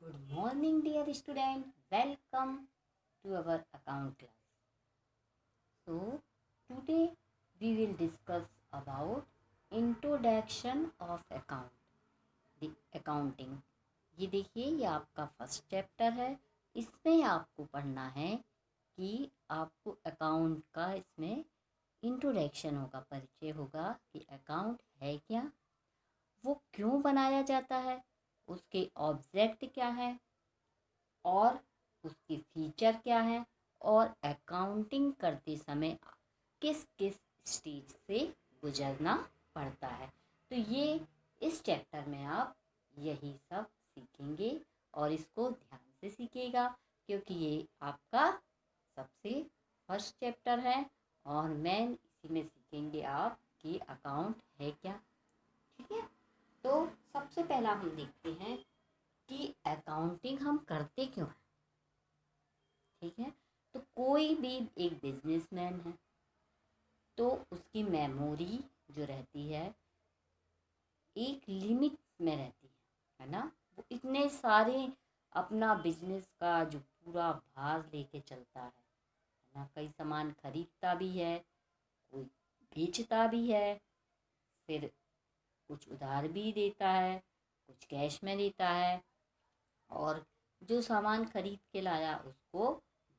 Good morning, dear student. Welcome to our account class. So, today we will discuss about introduction of account, the accounting. ये देखिए, ये आपका first chapter है. इसमें आपको पढ़ना है कि आपको अकाउंट का इसमें इंट्रोडक्शन होगा, परिचय होगा कि अकाउंट है क्या, वो क्यों बनाया जाता है, उसके ऑब्जेक्ट क्या है और उसके फीचर क्या है, और अकाउंटिंग करते समय किस किस स्टेज से गुजरना पड़ता है. तो ये इस चैप्टर में आप यही सब सीखेंगे और इसको ध्यान से सीखिएगा क्योंकि ये आपका सबसे फर्स्ट चैप्टर है और मेन इसी में सीखेंगे आप कि अकाउंट है क्या. ठीक है, तो सबसे पहला हम देखते हैं कि अकाउंटिंग हम करते क्यों हैं. ठीक है, तो कोई भी एक बिजनेसमैन है तो उसकी मेमोरी जो रहती है एक लिमिट में रहती है ना. वो इतने सारे अपना बिजनेस का जो पूरा भार लेके चलता है ना. कई सामान खरीदता भी है, कोई बेचता भी है, फिर कुछ उधार भी देता है, कुछ कैश में देता है, और जो सामान खरीद के लाया उसको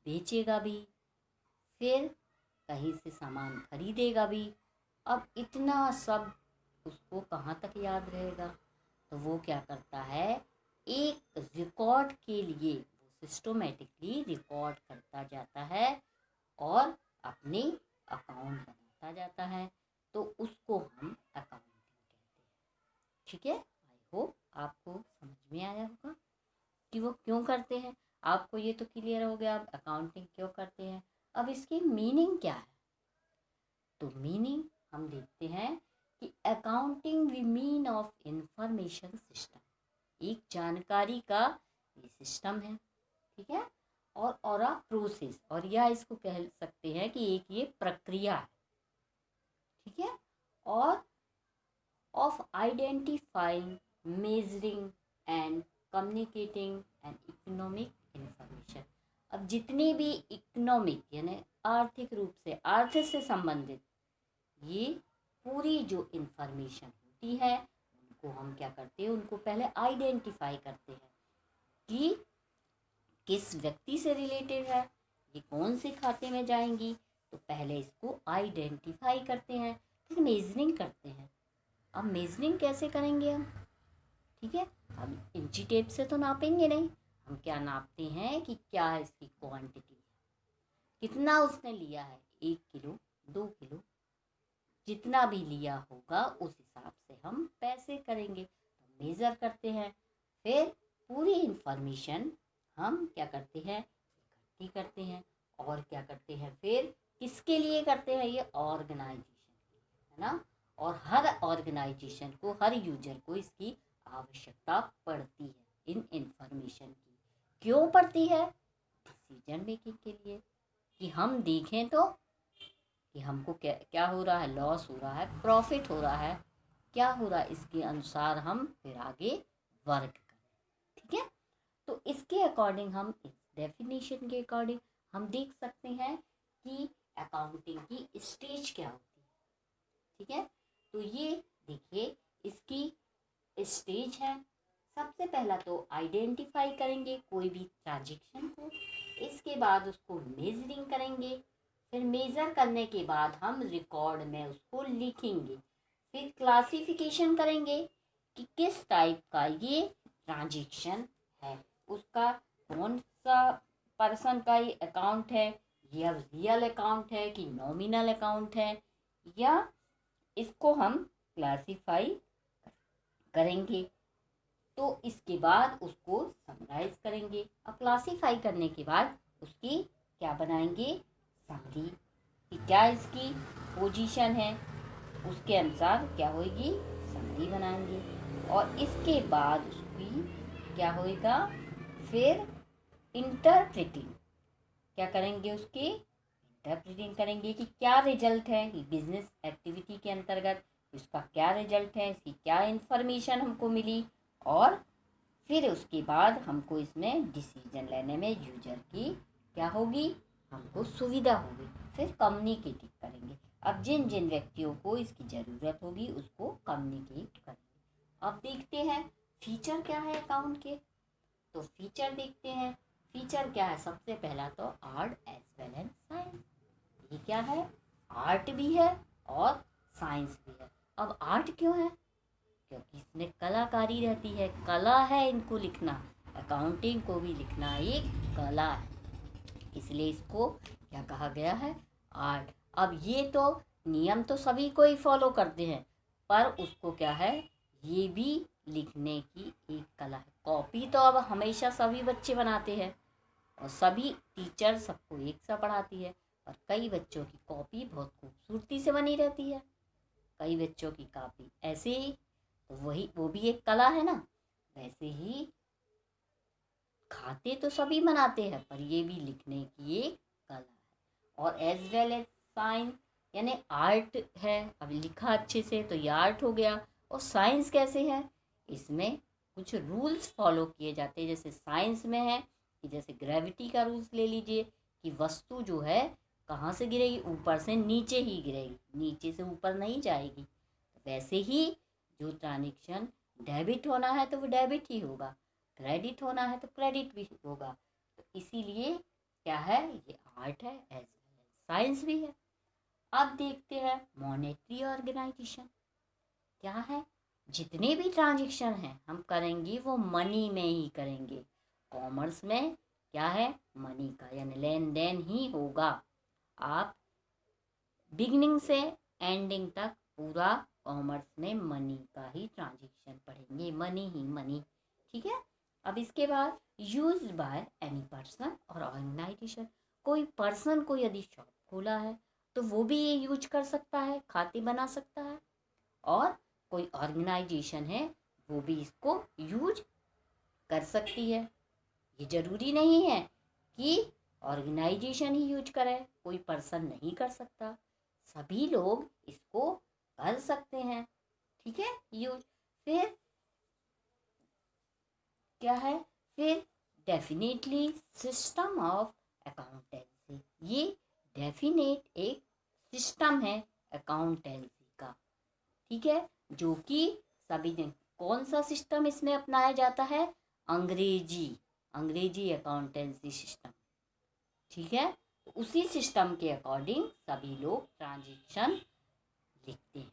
बेचेगा भी, फिर कहीं से सामान खरीदेगा भी. अब इतना सब उसको कहाँ तक याद रहेगा. तो वो क्या करता है, एक रिकॉर्ड के लिए वो सिस्टमेटिकली रिकॉर्ड करता जाता है और अपने अकाउंट बनाता जाता है. तो उसको हम अकाउंटिंग कहते हैं. ठीक है, आई होप आपको समझ में आया होगा कि वो क्यों करते हैं. आपको ये तो क्लियर हो गया अब अकाउंटिंग क्यों करते हैं. अब इसकी मीनिंग क्या है. तो मीनिंग हम देखते हैं कि accounting we mean of information system, एक जानकारी का ये सिस्टम है. ठीक है, और अ प्रोसेस, और या इसको कह सकते हैं कि एक ये प्रक्रिया है. ठीक है, और of identifying, measuring and communicating and economic information. अब जितनी भी इकोनॉमिक यानी आर्थिक रूप से, अर्थ से संबंधित ये पूरी जो इंफॉर्मेशन होती है उनको हम क्या करते हैं, उनको पहले आइडेंटिफाई करते हैं कि किस व्यक्ति से रिलेटेड है, ये कौन से खाते में जाएंगी. तो पहले इसको आइडेंटिफाई करते हैं, फिर मेजरिंग करते हैं. अब मेजरिंग कैसे करेंगे हम. ठीक है, हम इंची टेप से तो नापेंगे नहीं. हम क्या नापते हैं कि क्या इसकी क्वांटिटी है, कितना उसने लिया है, 1 किलो 2 किलो, जितना भी लिया होगा उस हिसाब से हम पैसे करेंगे. तो मेज़र करते हैं, फिर पूरी इंफॉर्मेशन हम क्या करते हैं, इकट्ठी करते हैं. और क्या करते हैं, फिर किसके लिए करते हैं, ये ऑर्गेनाइजेशन है ना. और हर ऑर्गेनाइजेशन को, हर यूजर को इसकी आवश्यकता पड़ती है इन इंफॉर्मेशन की. क्यों पड़ती है, डिसीजन मेकिंग के लिए, कि हम देखें तो कि हमको क्या क्या हो रहा है, लॉस हो रहा है, प्रॉफिट हो रहा है, क्या हो रहा है, इसके अनुसार हम फिर आगे वर्क करें. ठीक है, तो इसके अकॉर्डिंग हम, इस डेफिनेशन के अकॉर्डिंग हम देख सकते हैं कि अकाउंटिंग की स्टेज क्या होती है. ठीक है, तो ये देखिए इसकी स्टेज है. सबसे पहला तो आइडेंटिफाई करेंगे कोई भी ट्रांजेक्शन को, इसके बाद उसको मेजरिंग करेंगे, फिर मेज़र करने के बाद हम रिकॉर्ड में उसको लिखेंगे, फिर क्लासिफिकेशन करेंगे कि किस टाइप का ये ट्रांजेक्शन है, उसका कौन सा पर्सन का ये अकाउंट है, या रियल अकाउंट है कि नॉमिनल अकाउंट है, या इसको हम क्लासिफाई करेंगे. तो इसके बाद उसको समराइज करेंगे. अब क्लासिफाई करने के बाद उसकी क्या बनाएंगे, समरी, कि क्या इसकी पोजीशन है, उसके अनुसार क्या होगी, समरी बनाएंगे. और इसके बाद उसकी क्या होएगा, फिर इंटरप्रेटिंग, क्या करेंगे, उसकी इंटरप्रेटिंग करेंगे कि क्या रिजल्ट है बिजनेस एक्टिविटी के अंतर्गत, इसका क्या रिजल्ट है, इसकी क्या इंफॉर्मेशन हमको मिली, और फिर उसके बाद हमको इसमें डिसीजन लेने में यूजर की क्या होगी, हमको सुविधा होगी। फिर कम्युनिकेट करेंगे। अब जिन जिन व्यक्तियों को इसकी ज़रूरत होगी उसको कम्युनिकेट करेंगे। अब देखते हैं फीचर क्या है अकाउंट के। तो फीचर देखते हैं। फीचर क्या है, सबसे पहला तो art as well as science. ये क्या है, आर्ट भी है और साइंस भी है। अब आर्ट क्यों है, क्योंकि इसमें कलाकारी रहती है, कला है इनको लिखना। अकाउंटिंग को भी लिखना एक कला है, इसलिए इसको क्या कहा गया है, आर्ट। अब ये तो नियम तो सभी को ही फॉलो करते हैं, पर उसको क्या है, ये भी लिखने की एक कला है। कॉपी तो अब हमेशा सभी बच्चे बनाते हैं और सभी टीचर सबको एक सा पढ़ाती है, और कई बच्चों की कॉपी बहुत खूबसूरती से बनी रहती है, कई बच्चों की कॉपी ऐसे ही, तो वही वो भी एक कला है ना। वैसे ही खाते तो सभी बनाते हैं, पर ये भी लिखने की एक कला है। और एज वेल एज साइंस यानी आर्ट है। अब लिखा अच्छे से तो ये आर्ट हो गया। और साइंस कैसे है, इसमें कुछ रूल्स फॉलो किए जाते हैं। जैसे साइंस में है कि जैसे ग्रेविटी का रूल्स ले लीजिए कि वस्तु जो है कहाँ से गिरेगी, ऊपर से नीचे ही गिरेगी, नीचे से ऊपर नहीं जाएगी। वैसे ही जो ट्रांजेक्शन डेबिट होना है तो वो डेबिट ही होगा, क्रेडिट होना है तो क्रेडिट भी होगा। तो इसीलिए क्या है, ये आर्ट है एज वेल एज साइंस भी है। अब देखते हैं मॉनेटरी ऑर्गेनाइजेशन क्या है। जितने भी ट्रांजेक्शन हैं हम करेंगे वो मनी में ही करेंगे। कॉमर्स में क्या है, मनी का यानी लेन देन ही होगा। आप बिगनिंग से एंडिंग तक पूरा कॉमर्स में मनी का ही ट्रांजेक्शन पढ़ेंगे, मनी ही मनी। ठीक है। अब इसके बाद यूज बाय एनी पर्सन और ऑर्गेनाइजेशन। कोई पर्सन को यदि शॉप खोला है तो वो भी ये यूज कर सकता है, खाते बना सकता है। और कोई ऑर्गेनाइजेशन है वो भी इसको यूज कर सकती है। ये जरूरी नहीं है कि ऑर्गेनाइजेशन ही यूज करे, कोई पर्सन नहीं कर सकता, सभी लोग इसको कर सकते हैं। ठीक है, यूज। फिर क्या है, फिर डेफिनेटली सिस्टम ऑफ अकाउंटेंसी। ये डेफिनेट एक सिस्टम है अकाउंटेंसी का। ठीक है, जो कि सभी ने, कौन सा सिस्टम इसमें अपनाया जाता है, अंग्रेजी अकाउंटेंसी सिस्टम। ठीक है, तो उसी सिस्टम के अकॉर्डिंग सभी लोग ट्रांजेक्शन लिखते हैं।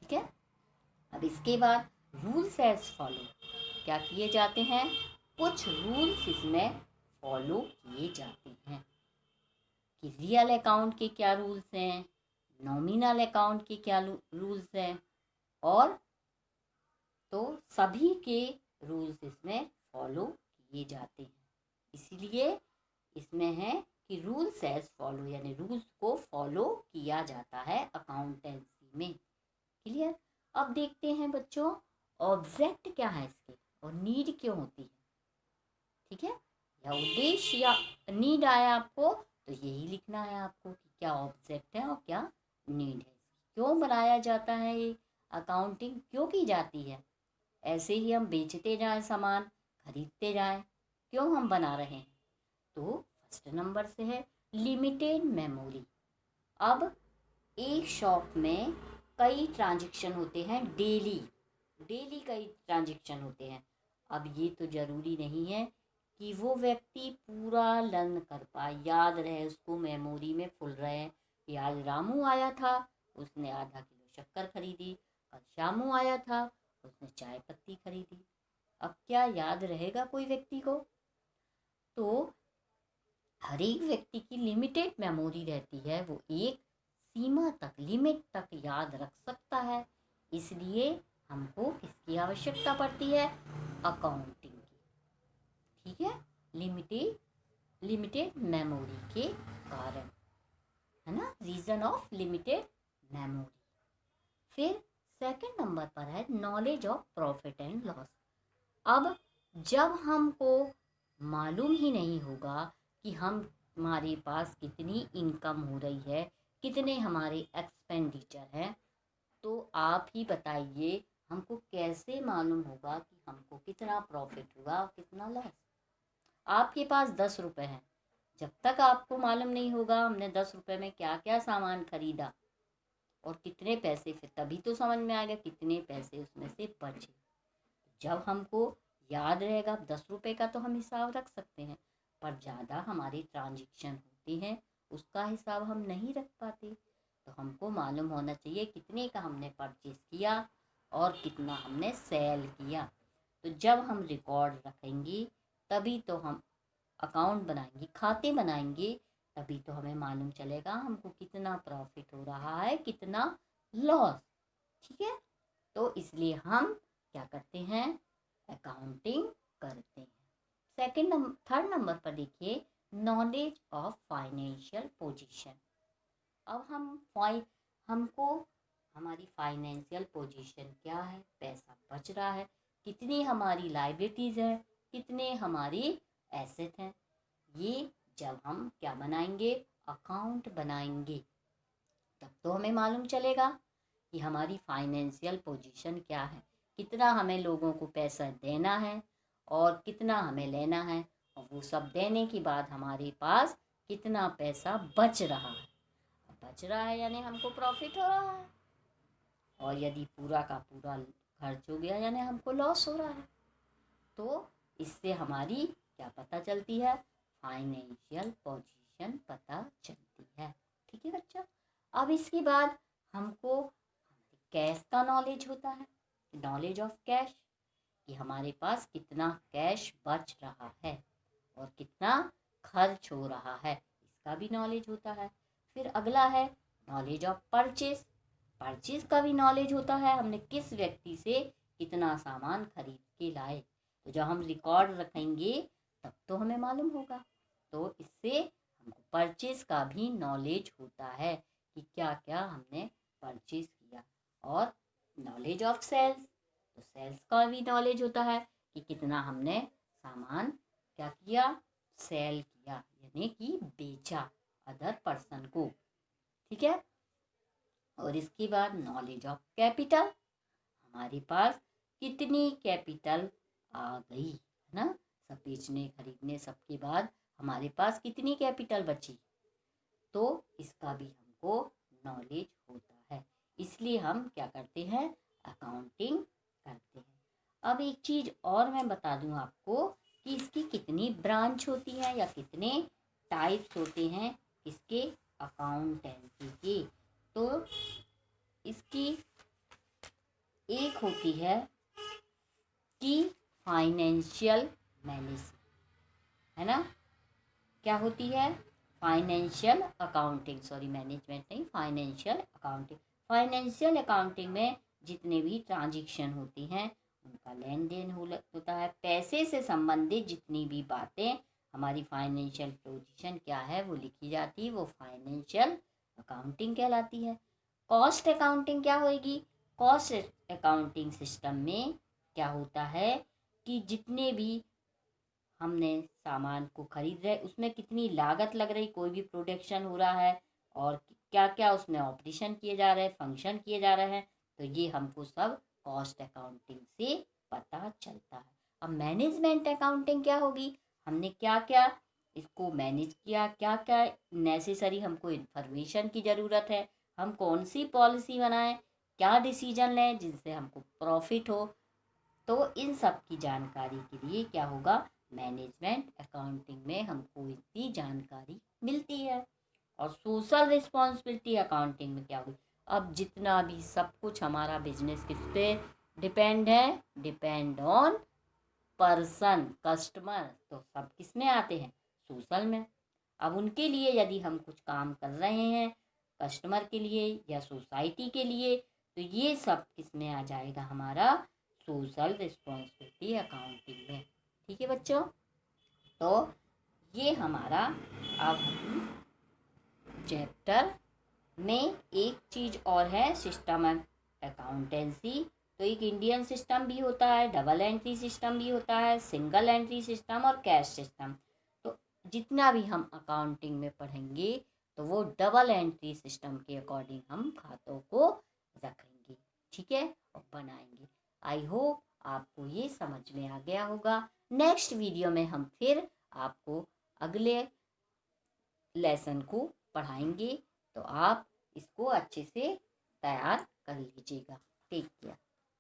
ठीक है। अब इसके बाद रूल्स एज फॉलो क्या किए जाते हैं, कुछ रूल्स इसमें फॉलो किए जाते हैं कि रियल अकाउंट के क्या रूल्स हैं, नॉमिनल अकाउंट के क्या रूल्स हैं, और तो सभी के रूल्स इसमें फॉलो किए जाते हैं। इसीलिए इसमें है कि रूल्स एज फॉलो यानी रूल्स को फॉलो किया जाता है अकाउंटेंसी में। क्लियर। अब देखते हैं बच्चों ऑब्जेक्ट क्या है इसके और नीड क्यों होती है। ठीक है, या उद्देश्य या नीड आया आपको तो यही लिखना है आपको कि क्या ऑब्जेक्ट है और क्या नीड है, क्यों बनाया जाता है, ये अकाउंटिंग क्यों की जाती है। ऐसे ही हम बेचते जाएं सामान, खरीदते जाएं, क्यों हम बना रहे हैं। तो फर्स्ट नंबर से है लिमिटेड मेमोरी। अब एक शॉप में कई ट्रांजैक्शन होते हैं, डेली कई ट्रांजैक्शन होते हैं। अब ये तो ज़रूरी नहीं है कि वो व्यक्ति पूरा लर्न कर पाए, याद रहे उसको, मेमोरी में फुल रहे कि आज रामू आया था उसने आधा किलो शक्कर खरीदी, कल श्यामू आया था उसने चाय पत्ती खरीदी। अब क्या याद रहेगा कोई व्यक्ति को। तो हर एक व्यक्ति की लिमिटेड मेमोरी रहती है, वो एक सीमा तक, लिमिट तक याद रख सकता है। इसलिए हमको किसकी आवश्यकता पड़ती है, अकाउंटिंग की। ठीक है, लिमिटेड मेमोरी के कारण, है ना, रीजन ऑफ लिमिटेड मेमोरी। फिर सेकंड नंबर पर है knowledge of profit and loss. अब जब हमको मालूम ही नहीं होगा कि हमारे पास कितनी इनकम हो रही है, कितने हमारे एक्सपेंडिचर हैं, तो आप ही बताइए हमको कैसे मालूम होगा कि हमको कितना प्रॉफिट हुआ और कितना लॉस। आपके पास 10 रुपए हैं, जब तक आपको मालूम नहीं होगा हमने 10 रुपए में क्या क्या सामान खरीदा और कितने पैसे, फिर तभी तो समझ में आएगा कितने पैसे उसमें से बचे। जब हमको याद रहेगा 10 रुपए का तो हम हिसाब रख सकते हैं, पर ज़्यादा हमारी ट्रांजैक्शन होती हैं उसका हिसाब हम नहीं रख पाते। तो हमको मालूम होना चाहिए कितने का हमने परचेज किया और कितना हमने सेल किया। तो जब हम रिकॉर्ड रखेंगे तभी तो हम अकाउंट बनाएंगे, खाते बनाएंगे, तभी तो हमें मालूम चलेगा हमको कितना प्रॉफिट हो रहा है कितना लॉस। ठीक है, तो इसलिए हम क्या करते हैं, अकाउंटिंग करते हैं। थर्ड नंबर पर देखिए, नॉलेज ऑफ फाइनेंशियल पोजीशन। अब हमको हमारी फाइनेंशियल पोजीशन क्या है, पैसा बच रहा है, कितनी हमारी लायबिलिटीज है, कितने हमारी एसेट हैं, ये जब हम क्या बनाएंगे, अकाउंट बनाएंगे, तब तो हमें मालूम चलेगा कि हमारी फाइनेंशियल पोजीशन क्या है, कितना हमें लोगों को पैसा देना है और कितना हमें लेना है, और वो सब देने के बाद हमारे पास कितना पैसा बच रहा है। बच रहा है यानी हमको प्रॉफिट हो रहा है, और यदि पूरा का पूरा खर्च हो गया यानी हमको लॉस हो रहा है। तो इससे हमारी क्या पता चलती है, फाइनेंशियल पोजीशन पता चलती है। ठीक है बच्चा, अब इसके बाद हमको कैश का नॉलेज होता है, नॉलेज ऑफ कैश, कि हमारे पास कितना कैश बच रहा है और कितना खर्च हो रहा है, इसका भी नॉलेज होता है। फिर अगला है नॉलेज ऑफ परचेज, परचेज का भी नॉलेज होता है, हमने किस व्यक्ति से कितना सामान खरीद के लाए। तो जब हम रिकॉर्ड रखेंगे तब तो हमें मालूम होगा। तो इससे हमको परचेज का भी नॉलेज होता है कि क्या क्या हमने परचेज किया। और नॉलेज ऑफ सेल्स, तो सेल्स का भी नॉलेज होता है कि कितना हमने सामान क्या किया, सेल किया, यानी कि बेचा अदर पर्सन को। ठीक है, और इसके बाद नॉलेज ऑफ कैपिटल, हमारे पास कितनी कैपिटल आ गई है ना, सब बेचने खरीदने सबके बाद हमारे पास कितनी कैपिटल बची, तो इसका भी हमको नॉलेज होता है। इसलिए हम क्या करते हैं, अकाउंटिंग करते हैं। अब एक चीज और मैं बता दूं आपको कि इसकी कितनी ब्रांच होती है या कितने टाइप्स होते हैं इसके, अकाउंटेंसी के। तो इसकी एक होती है कि फाइनेंशियल मैनेजमेंट, है ना, क्या होती है, फाइनेंशियल अकाउंटिंग, सॉरी मैनेजमेंट नहीं, फाइनेंशियल अकाउंटिंग। फाइनेंशियल अकाउंटिंग में जितने भी ट्रांजैक्शन होती हैं उनका लेन देन होता है, पैसे से संबंधित जितनी भी बातें हमारी फाइनेंशियल पोजीशन क्या है वो लिखी जाती है, वो फाइनेंशियल अकाउंटिंग कहलाती है। कॉस्ट अकाउंटिंग क्या होगी, कॉस्ट अकाउंटिंग सिस्टम में क्या होता है कि जितने भी हमने सामान को खरीद रहे उसमें कितनी लागत लग रही, कोई भी प्रोडक्शन हो रहा है और क्या क्या उसमें ऑपरेशन किए जा रहे हैं, फंक्शन किए जा रहे हैं, तो ये हमको सब कॉस्ट अकाउंटिंग से पता चलता है। अब मैनेजमेंट अकाउंटिंग क्या होगी, हमने क्या क्या इसको मैनेज किया, क्या क्या नेसेसरी हमको इन्फॉर्मेशन की ज़रूरत है, हम कौन सी पॉलिसी बनाएं, क्या डिसीजन लें जिनसे हमको प्रॉफिट हो। तो इन सब की जानकारी के लिए क्या होगा, मैनेजमेंट अकाउंटिंग में हमको इतनी जानकारी मिलती है। और सोशल रिस्पॉन्सिबिलिटी अकाउंटिंग में क्या होगी, अब जितना भी सब कुछ हमारा बिजनेस किस पे डिपेंड है, डिपेंड ऑन पर्सन कस्टमर, तो सब किस में आते हैं, सोशल में। अब उनके लिए यदि हम कुछ काम कर रहे हैं कस्टमर के लिए या सोसाइटी के लिए, तो ये सब किस में आ जाएगा, हमारा सोशल रिस्पॉन्सिबिलिटी अकाउंटिंग में। ठीक है बच्चों, तो ये हमारा अब हम चैप्टर में एक चीज़ और है, सिस्टम अकाउंटेंसी। तो एक इंडियन सिस्टम भी होता है, डबल एंट्री सिस्टम भी होता है, सिंगल एंट्री सिस्टम और कैश सिस्टम। तो जितना भी हम अकाउंटिंग में पढ़ेंगे तो वो डबल एंट्री सिस्टम के अकॉर्डिंग हम खातों को रखेंगे, ठीक है, और बनाएंगे। आई होप आपको ये समझ में आ गया होगा। नेक्स्ट वीडियो में हम फिर आपको अगले लेसन को पढ़ाएंगे, तो आप इसको अच्छे से तैयार कर लीजिएगा। Take care.